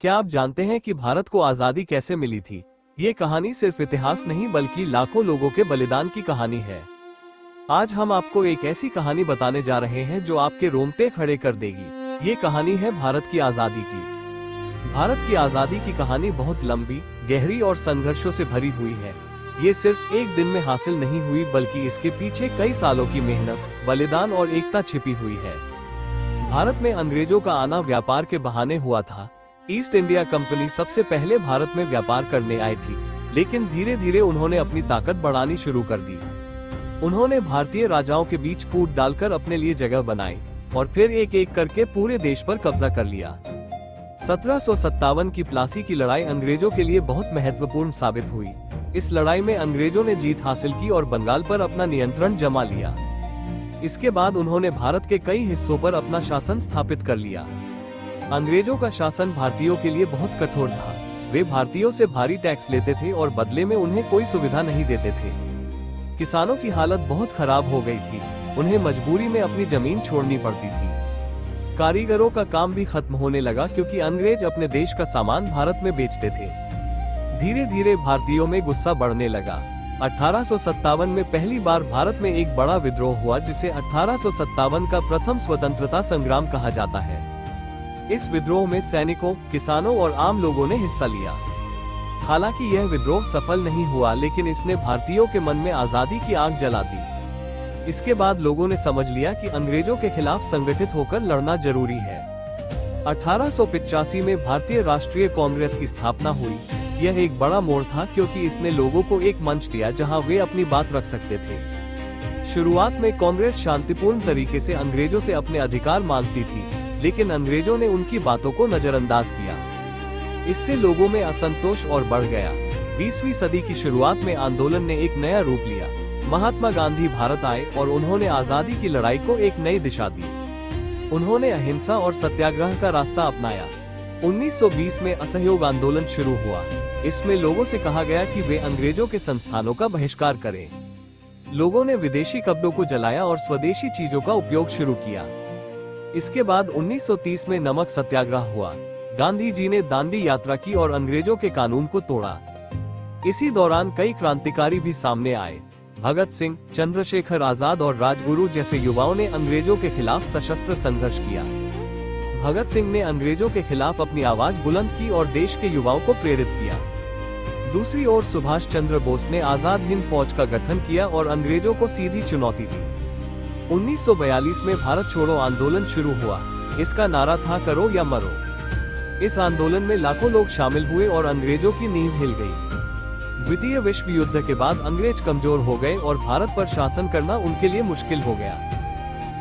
क्या आप जानते हैं कि भारत को आजादी कैसे मिली थी? ये कहानी सिर्फ इतिहास नहीं बल्कि लाखों लोगों के बलिदान की कहानी है। आज हम आपको एक ऐसी कहानी बताने जा रहे हैं जो आपके रोंगटे खड़े कर देगी। ये कहानी है भारत की आजादी की। भारत की आजादी की कहानी बहुत लंबी, गहरी और संघर्षों से भरी हुई है। ये सिर्फ एक दिन में हासिल नहीं हुई बल्कि इसके पीछे कई सालों की मेहनत, बलिदान और एकता छिपी हुई है। भारत में अंग्रेजों का आना व्यापार के बहाने हुआ था। ईस्ट इंडिया कंपनी सबसे पहले भारत में व्यापार करने आई थी, लेकिन धीरे धीरे उन्होंने अपनी ताकत बढ़ानी शुरू कर दी। उन्होंने भारतीय राजाओं के बीच फूट डालकर अपने लिए जगह बनाई और फिर एक एक करके पूरे देश पर कब्जा कर लिया। 1757 की प्लासी की लड़ाई अंग्रेजों के लिए बहुत महत्वपूर्ण साबित हुई। इस लड़ाई में अंग्रेजों ने जीत हासिल की और बंगाल पर अपना नियंत्रण जमा लिया। इसके बाद उन्होंने भारत के कई हिस्सों पर अपना शासन स्थापित कर लिया। अंग्रेजों का शासन भारतीयों के लिए बहुत कठोर था। वे भारतीयों से भारी टैक्स लेते थे और बदले में उन्हें कोई सुविधा नहीं देते थे। किसानों की हालत बहुत खराब हो गई थी। उन्हें मजबूरी में अपनी जमीन छोड़नी पड़ती थी। कारीगरों का काम भी खत्म होने लगा क्योंकि अंग्रेज अपने देश का सामान भारत में बेचते थे। धीरे धीरे भारतीयों में गुस्सा बढ़ने लगा। 1857 में पहली बार भारत में एक बड़ा विद्रोह हुआ जिसे 1857 का प्रथम स्वतंत्रता संग्राम कहा जाता है। इस विद्रोह में सैनिकों, किसानों और आम लोगों ने हिस्सा लिया। हालांकि यह विद्रोह सफल नहीं हुआ, लेकिन इसने भारतीयों के मन में आजादी की आग जला दी। इसके बाद लोगों ने समझ लिया कि अंग्रेजों के खिलाफ संगठित होकर लड़ना जरूरी है। 1885 में भारतीय राष्ट्रीय कांग्रेस की स्थापना हुई। यह एक बड़ा मोड़ था क्योंकि इसने लोगों को एक मंच दिया जहां वे अपनी बात रख सकते थे। शुरुआत में कांग्रेस शांतिपूर्ण तरीके से अंग्रेजों से अपने अधिकार मांगती थी, लेकिन अंग्रेजों ने उनकी बातों को नजरअंदाज किया। इससे लोगों में असंतोष और बढ़ गया। 20वीं सदी की शुरुआत में आंदोलन ने एक नया रूप लिया। महात्मा गांधी भारत आए और उन्होंने आजादी की लड़ाई को एक नई दिशा दी। उन्होंने अहिंसा और सत्याग्रह का रास्ता अपनाया। 1920 में असहयोग आंदोलन शुरू हुआ। इसमें लोगों से कहा गया कि वे अंग्रेजों के संस्थानों का बहिष्कार करें। लोगों ने विदेशी कपड़ों को जलाया और स्वदेशी चीजों का उपयोग शुरू किया। इसके बाद 1930 में नमक सत्याग्रह हुआ। गांधी जी ने दांडी यात्रा की और अंग्रेजों के कानून को तोड़ा। इसी दौरान कई क्रांतिकारी भी सामने आए। भगत सिंह, चंद्रशेखर आजाद और राजगुरु जैसे युवाओं ने अंग्रेजों के खिलाफ सशस्त्र संघर्ष किया। भगत सिंह ने अंग्रेजों के खिलाफ अपनी आवाज बुलंद की और देश के युवाओं को प्रेरित किया। दूसरी ओर सुभाष चंद्र बोस ने आजाद हिंद फौज का गठन किया और अंग्रेजों को सीधी चुनौती दी। 1942 में भारत छोड़ो आंदोलन शुरू हुआ। इसका नारा था करो या मरो। इस आंदोलन में लाखों लोग शामिल हुए और अंग्रेजों की नींव हिल गई। द्वितीय विश्व युद्ध के बाद अंग्रेज कमजोर हो गए और भारत पर शासन करना उनके लिए मुश्किल हो गया।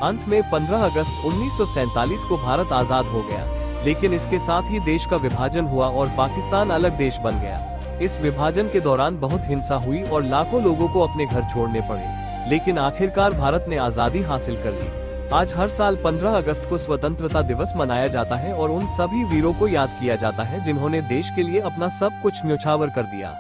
अंत में 15 अगस्त 1947 को भारत आजाद हो गया, लेकिन इसके साथ ही देश का विभाजन हुआ और पाकिस्तान अलग देश बन गया। इस विभाजन के दौरान बहुत हिंसा हुई और लाखों लोगों को अपने घर छोड़ने पड़े, लेकिन आखिरकार भारत ने आजादी हासिल कर ली। आज हर साल 15 अगस्त को स्वतंत्रता दिवस मनाया जाता है और उन सभी वीरों को याद किया जाता है जिन्होंने देश के लिए अपना सब कुछ न्यौछावर कर दिया।